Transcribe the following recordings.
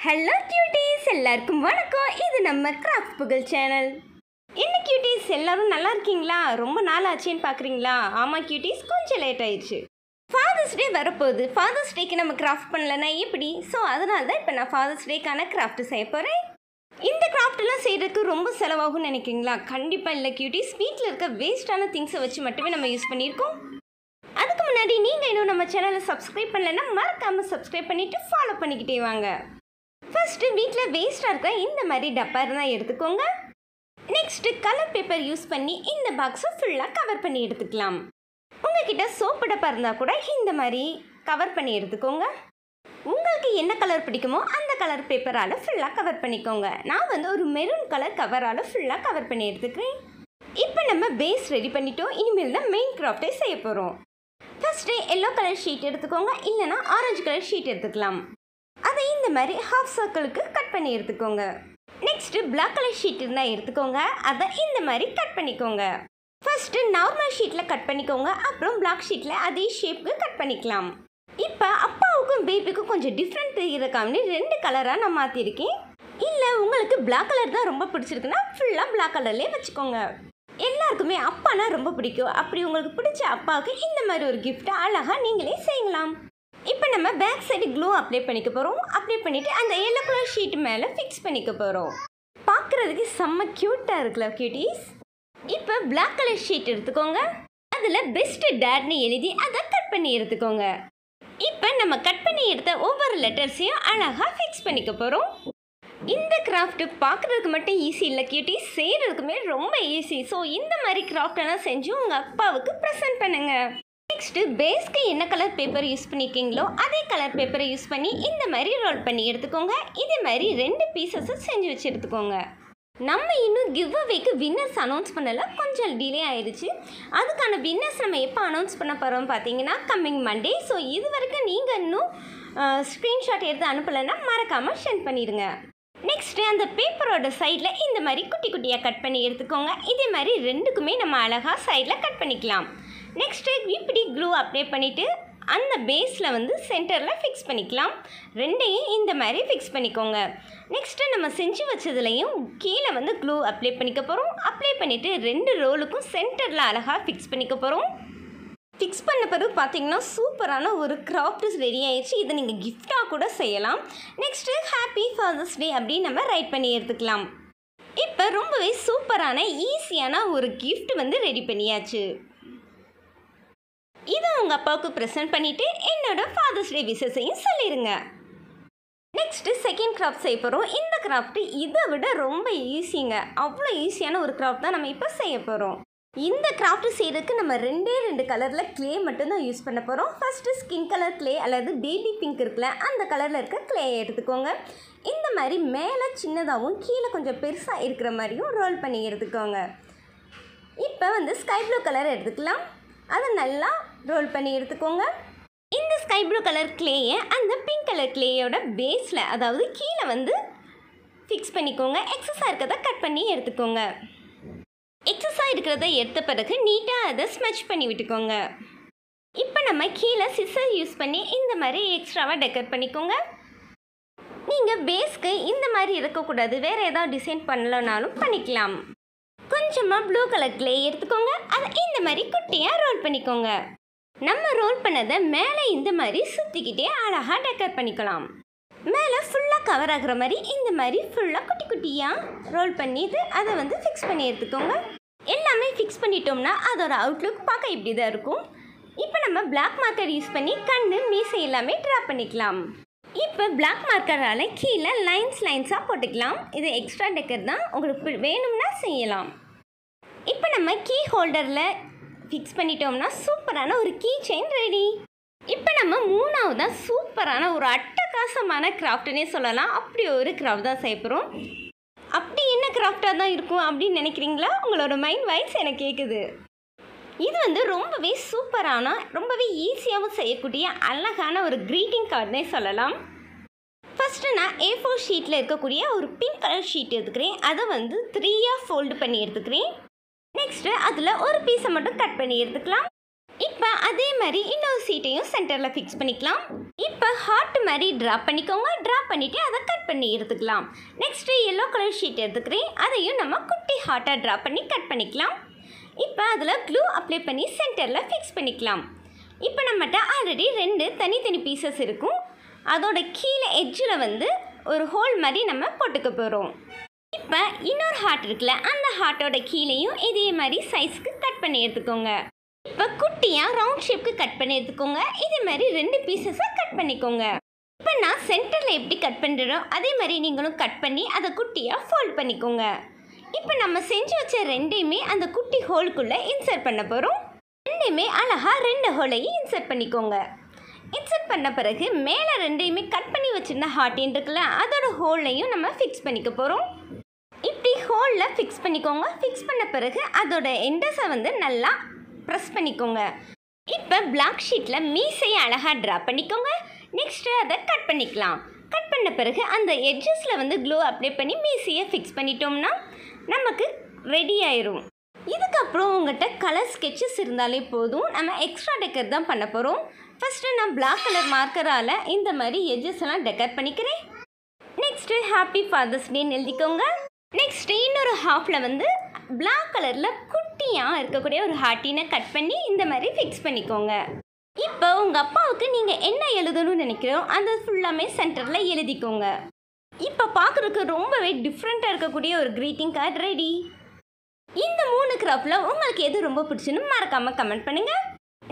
Hello cuties, எல்லாருக்கும் வணக்கம். இது நம்ம கிராஃப்ட் புகழ் சேனல். என்ன கியூட்டீஸ், எல்லாரும் நல்லா இருக்கீங்களா? ரொம்ப நாள் ஆச்சுன்னு பார்க்குறீங்களா? ஆமாம் கியூட்டீஸ், கொஞ்சம் லேட் ஆயிடுச்சு. ஃபாதர்ஸ் டே வரப்போகுது. ஃபாதர்ஸ் டேக்கு நம்ம கிராஃப்ட் பண்ணலன்னா எப்படி? ஸோ அதனால தான் இப்போ நான் ஃபாதர்ஸ் டேக்கான கிராஃப்ட் செய்ய போகிறேன். இந்த கிராஃப்டெல்லாம் செய்கிறதுக்கு ரொம்ப செலவாகும்னு நினைக்கிறீங்களா? கண்டிப்பாக இல்லை கியூட்டீஸ். வீட்டில் இருக்க வேஸ்ட்டான திங்ஸை வச்சு மட்டுமே நம்ம யூஸ் பண்ணியிருக்கோம். அதுக்கு முன்னாடி நீங்கள் இன்னும் நம்ம சேனலை சப்ஸ்கிரைப் பண்ணலைன்னா மறக்காமல் சப்ஸ்கிரைப் பண்ணிவிட்டு ஃபாலோ பண்ணிக்கிட்டே வாங்க. ஃபர்ஸ்ட்டு வீட்டில் வேஸ்ட்டாக இருக்க இந்த மாதிரி டப்பா இருந்தால் எடுத்துக்கோங்க. நெக்ஸ்ட்டு கலர் பேப்பர் யூஸ் பண்ணி இந்த பாக்ஸை ஃபுல்லாக கவர் பண்ணி எடுத்துக்கலாம். உங்ககிட்ட சோப்பு டப்பா இருந்தால் கூட இந்த மாதிரி கவர் பண்ணி எடுத்துக்கோங்க. உங்களுக்கு என்ன கலர் பிடிக்குமோ அந்த கலர் பேப்பரால் ஃபுல்லாக கவர் பண்ணிக்கோங்க. நான் வந்து ஒரு மெரூன் கலர் கவரால் ஃபுல்லாக கவர் பண்ணி எடுத்துக்கிறேன். இப்போ நம்ம பேஸ் ரெடி பண்ணிட்டோம். இனிமேல் தான் மெயின் கிராஃப்டே செய்ய போகிறோம். ஃபர்ஸ்ட்டு எல்லோ கலர் ஷீட் எடுத்துக்கோங்க, இல்லைனா ஆரஞ்சு கலர் ஷீட் எடுத்துக்கலாம். அதை இந்த மாதிரி ஹாஃப் சர்க்கிளுக்கு கட் பண்ணி எடுத்துக்கோங்க. நெக்ஸ்ட்டு பிளாக் கலர் ஷீட் இருந்தால் எடுத்துக்கோங்க, அதை இந்த மாதிரி கட் பண்ணிக்கோங்க. ஃபர்ஸ்ட்டு நார்மல் ஷீட்டில் கட் பண்ணிக்கோங்க, அப்புறம் பிளாக் ஷீட்டில் அதே ஷேப்புக்கு கட் பண்ணிக்கலாம். இப்போ அப்பாவுக்கும் பேபிக்கும் கொஞ்சம் டிஃப்ரெண்ட் தெரிகிறக்காமனு 2 கலராக நான் மாற்றிருக்கேன். இல்லை உங்களுக்கு பிளாக் கலர் தான் ரொம்ப பிடிச்சிருக்குன்னா ஃபுல்லாக பிளாக் கலர்லேயே வச்சுக்கோங்க. எல்லாருக்குமே அப்பானா ரொம்ப பிடிக்கும். அப்படி உங்களுக்கு பிடிச்ச அப்பாவுக்கு இந்த மாதிரி ஒரு கிஃப்ட்டை அழகாக நீங்களே செய்யலாம். இப்போ நம்ம பேக் சைடு க்ளூ அப்ளை பண்ணிக்க போகிறோம். அப்ளை பண்ணிவிட்டு அந்த எல்லோ கலர் ஷீட் மேலே ஃபிக்ஸ் பண்ணிக்க போகிறோம். பார்க்குறதுக்கு செம்ம க்யூட்டாக இருக்குல்ல கியூட்டீஸ். இப்போ பிளாக் கலர் ஷீட் எடுத்துக்கோங்க, அதில் பெஸ்ட் டேட்னு எழுதி அதை கட் பண்ணி எடுத்துக்கோங்க. இப்போ நம்ம கட் பண்ணி எடுத்த ஒவ்வொரு லெட்டர்ஸையும் அழகாக ஃபிக்ஸ் பண்ணிக்க போகிறோம். இந்த கிராஃப்ட்டு பார்க்குறதுக்கு மட்டும் ஈஸி இல்லை கியூட்டீஸ், செய்கிறதுக்குமே ரொம்ப ஈஸி. ஸோ இந்த மாதிரி கிராஃப்டெல்லாம் செஞ்சு உங்கள் அப்பாவுக்கு ப்ரெசென்ட் பண்ணுங்கள். நெக்ஸ்ட்டு பேஸ்க்கு என்ன கலர் பேப்பர் யூஸ் பண்ணியிருக்கீங்களோ அதே கலர் பேப்பரை யூஸ் பண்ணி இந்த மாதிரி ரோல் பண்ணி எடுத்துக்கோங்க. இதே மாதிரி 2 பீசஸை செஞ்சு வச்சு எடுத்துக்கோங்க. நம்ம இன்னும் கிவ் அவேக்கு வின்னர்ஸ் அனௌன்ஸ் பண்ணலை, கொஞ்சம் டிலே ஆயிடுச்சு. அதுக்கான வின்னர்ஸ் நம்ம எப்போ அனௌன்ஸ் பண்ண போகிறோம் பார்த்தீங்கன்னா கம்மிங் மண்டே. ஸோ இது வரைக்கும் நீங்கள் இன்னும் ஸ்க்ரீன்ஷாட் எடுத்து அனுப்பலைன்னா மறக்காமல் சென்ட் பண்ணிடுங்க. நெக்ஸ்ட்டு அந்த பேப்பரோட சைடில் இந்த மாதிரி குட்டி குட்டியாக கட் பண்ணி எடுத்துக்கோங்க. இதே மாதிரி 2க்குமே நம்ம அழகாக சைடில் கட் பண்ணிக்கலாம். நெக்ஸ்ட்டு இப்படி க்ளூ அப்ளை பண்ணிவிட்டு அந்த பேஸில் வந்து சென்டரில் ஃபிக்ஸ் பண்ணிக்கலாம். 2ஐயும் இந்த மாதிரி ஃபிக்ஸ் பண்ணிக்கோங்க. நெக்ஸ்ட்டு நம்ம செஞ்சு வச்சதுலையும் கீழே வந்து க்ளூ அப்ளை பண்ணிக்க போகிறோம். அப்ளை பண்ணிவிட்டு 2 ரோலுக்கும் சென்டரில் அழகாக ஃபிக்ஸ் பண்ணிக்க போகிறோம். ஃபிக்ஸ் பண்ண பிறகு பார்த்தீங்கன்னா சூப்பரான ஒரு கிராஃப்ட் ரெடி ஆயிடுச்சு. இதை நீங்கள் கிஃப்டாக கூட செய்யலாம். நெக்ஸ்ட்டு ஹாப்பி ஃபாதர்ஸ் டே அப்படின்னு நம்ம ரைட் பண்ணி எடுத்துக்கலாம். இப்போ ரொம்பவே சூப்பரான ஈஸியான ஒரு கிஃப்ட் வந்து ரெடி பண்ணியாச்சு. இதை உங்கள் அப்பாவுக்கு ப்ரெசென்ட் பண்ணிவிட்டு என்னோட ஃபாதர்ஸ் டே விஷஸையும் சொல்லிடுங்க. நெக்ஸ்ட்டு செகண்ட் கிராஃப்ட் செய்ய போகிறோம். இந்த கிராஃப்ட்டு இதை விட ரொம்ப ஈஸிங்க. அவ்வளோ ஈஸியான ஒரு கிராஃப்ட் தான் நம்ம இப்போ செய்ய போகிறோம். இந்த கிராஃப்ட் செய்கிறதுக்கு நம்ம 2 கலரில் க்ளே மட்டும்தான் யூஸ் பண்ண போகிறோம். ஃபஸ்ட்டு ஸ்கின் கலர் க்ளே அல்லது பேபி பிங்க் இருக்குல்ல, அந்த கலரில் இருக்க க்ளேயை எடுத்துக்கோங்க. இந்த மாதிரி மேலே சின்னதாகவும் கீழே கொஞ்சம் பெருசாக இருக்கிற மாதிரியும் ரோல் பண்ணி எடுத்துக்கோங்க. இப்போ வந்து ஸ்கை ப்ளூ கலர் எடுத்துக்கலாம். அதை நல்லா ரோல் பண்ணி எடுத்துக்கோங்க. இந்த ஸ்கை ப்ளூ கலர் க்ளேயை அந்த பிங்க் கலர் க்ளேயோட பேஸில், அதாவது கீழே வந்து ஃபிக்ஸ் பண்ணிக்கோங்க. எக்ஸஸாக இருக்கிறத கட் பண்ணி எடுத்துக்கோங்க. எக்ஸஸாக இருக்கிறத எடுத்த பிறகு நீட்டாக அதை ஸ்மட்ச் பண்ணி விட்டுக்கோங்க. இப்போ நம்ம கீழே சிசர் யூஸ் பண்ணி இந்த மாதிரி எக்ஸ்ட்ராவாக டெக்கர் பண்ணிக்கோங்க. நீங்கள் பேஸ்க்கு இந்த மாதிரி இருக்கக்கூடாது, வேறு ஏதாவது டிசைன் பண்ணலனாலும் பண்ணிக்கலாம். கொஞ்சமாக ப்ளூ கலர் க்ளே எடுத்துக்கோங்க. அதை இந்த மாதிரி குட்டியாக ரோல் பண்ணிக்கோங்க. நம்ம ரோல் பண்ணதை மேலே இந்த மாதிரி சுற்றிக்கிட்டே அழகாக டெக்கர் பண்ணிக்கலாம். மேலே ஃபுல்லாக கவர் ஆகிற மாதிரி இந்த மாதிரி ஃபுல்லாக குட்டி குட்டியாக ரோல் பண்ணிட்டு அதை வந்து ஃபிக்ஸ் பண்ணி எடுத்துக்கோங்க. எல்லாமே ஃபிக்ஸ் பண்ணிட்டோம்னா அதோட அவுட்லுக் பார்க்க இப்படி தான் இருக்கும். இப்போ நம்ம பிளாக் மார்க்கர் யூஸ் பண்ணி கண்ணு மீசை எல்லாமே ட்ரா பண்ணிக்கலாம். இப்போ பிளாக் மார்க்கரால் கீழே லைன்ஸாக போட்டுக்கலாம். இது எக்ஸ்ட்ரா டெக்கர் தான், உங்களுக்கு வேணும்னா செய்யலாம். இப்போ நம்ம கீ ஹோல்டரில் ஃபிக்ஸ் பண்ணிட்டோம்னா சூப்பரான ஒரு கீ செயின் ரெடி. இப்போ நம்ம 3ஆவதாக சூப்பரான ஒரு அட்டகாசமான கிராஃப்ட்னே சொல்லலாம். அப்படி ஒரு கிராஃப்ட் தான் செய்ய போகிறோம். அப்படி என்ன கிராஃப்டாக தான் இருக்கும் அப்படின்னு நினைக்கிறீங்களா? உங்களோட மைண்ட் வாய்ஸ் எனக்கு கேட்குது. இது வந்து ரொம்பவே சூப்பரான, ரொம்பவே ஈஸியாகவும் செய்யக்கூடிய அழகான ஒரு க்ரீட்டிங் கார்டுனே சொல்லலாம். ஃபஸ்ட்டு நான் A4 ஷீட்டில் இருக்கக்கூடிய ஒரு பிங்க் கலர் ஷீட் எடுத்துக்கிறேன். அதை வந்து 3ஆக ஃபோல்டு பண்ணி எடுத்துக்கிறேன். நெக்ஸ்ட்டு அதில் ஒரு பீஸை மட்டும் கட் பண்ணி எடுத்துக்கலாம். இப்போ அதே மாதிரி இன்னொரு சீட்டையும் சென்டரில் ஃபிக்ஸ் பண்ணிக்கலாம். இப்போ ஹார்ட் மாதிரி ட்ரா பண்ணிக்கோங்க. ட்ரா பண்ணிவிட்டு அதை கட் பண்ணி எடுத்துக்கலாம். நெக்ஸ்ட்டு எல்லோ கலர் ஷீட் எடுத்துக்கிறேன். அதையும் நம்ம குட்டி ஹார்ட்டாக ட்ரா பண்ணி கட் பண்ணிக்கலாம். இப்போ அதில் க்ளூ அப்ளை பண்ணி சென்டரில் ஃபிக்ஸ் பண்ணிக்கலாம். இப்போ நம்மகிட்ட ஆல்ரெடி 2 தனித்தனி பீசஸ் இருக்கும். அதோட கீழே எட்ஜில் வந்து ஒரு ஹோல் மாதிரி நம்ம போட்டுக்க போகிறோம். இப்போ இன்னொரு ஹார்ட் இருக்குல்ல, அந்த ஹார்ட்டோட கீழேயும் இதே மாதிரி சைஸ்க்கு கட் பண்ணி எடுத்துக்கோங்க. இப்போ குட்டியாக ரவுண்ட் ஷேப்க்கு கட் பண்ணி எடுத்துக்கோங்க. இதே மாதிரி 2 பீசஸாக கட் பண்ணிக்கோங்க. இப்போ நான் சென்டரில் எப்படி கட் பண்ணுறோம் அதே மாதிரி நீங்களும் கட் பண்ணி அதை குட்டியாக ஃபோல்ட் பண்ணிக்கோங்க. இப்போ நம்ம செஞ்சு வச்ச 2யுமே அந்த குட்டி ஹோலுக்குள்ளே இன்சர்ட் பண்ண போகிறோம். 2யுமே அழகாக 2 ஹோலையும் இன்சர்ட் பண்ணிக்கோங்க. இன்சர்ட் பண்ண பிறகு மேலே 2யுமே கட் பண்ணி வச்சுருந்த ஹார்ட்டின் இருக்குல்ல, அதோட ஹோல்லையும் நம்ம ஃபிக்ஸ் பண்ணிக்க போகிறோம். இப்படி ஹோலில் ஃபிக்ஸ் பண்ணிக்கோங்க. ஃபிக்ஸ் பண்ண பிறகு அதோட எண்டஸை வந்து நல்லா ப்ரெஸ் பண்ணிக்கோங்க. இப்போ பிளாக் ஷீட்டில் மீசையை அழகாக ட்ரா பண்ணிக்கோங்க. நெக்ஸ்ட்டு அதை கட் பண்ணிக்கலாம். கட் பண்ண பிறகு அந்த எட்ஜஸில் வந்து க்ளூ அப்ளை பண்ணி மீசையை ஃபிக்ஸ் பண்ணிட்டோம்னா நமக்கு ரெடி ஆயிரும். இதுக்கப்புறம் உங்கள்கிட்ட கலர் ஸ்கெட்சஸ் இருந்தாலே போதும். நம்ம எக்ஸ்ட்ரா டெக்கர் தான் பண்ண போகிறோம். ஃபஸ்ட்டு நான் பிளாக் கலர் மார்க்கரால் இந்த மாதிரி எட்ஜஸ் எல்லாம் டெக்கர் பண்ணிக்கிறேன். நெக்ஸ்ட்டு ஹாப்பி ஃபாதர்ஸ் டேன்னு எழுதிக்கோங்க. நெக்ஸ்ட்டு இன்னொரு ஹாஃபில் வந்து பிளாக் கலரில் குட்டியாக இருக்கக்கூடிய ஒரு ஹார்ட்டினை கட் பண்ணி இந்த மாதிரி ஃபிக்ஸ் பண்ணிக்கோங்க. இப்போ உங்கள் அப்பாவுக்கு நீங்கள் என்ன எழுதணும்னு நினைக்கிறோம் அந்த ஃபுல்லாமே சென்டரில் எழுதிக்கோங்க. இப்போ பார்க்குறதுக்கு ரொம்பவே டிஃப்ரெண்ட்டாக இருக்கக்கூடிய ஒரு க்ரீட்டிங் கார்டு ரெடி. இந்த 3 கிராஃப்டில் உங்களுக்கு எது ரொம்ப பிடிச்சுன்னு மறக்காமல் கமெண்ட் பண்ணுங்கள்.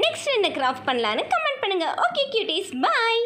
நெக்ஸ்ட் என்ன கிராஃப்ட் பண்ணலான்னு கமெண்ட் பண்ணுங்கள். ஓகே கியூட்டீஸ், பாய்.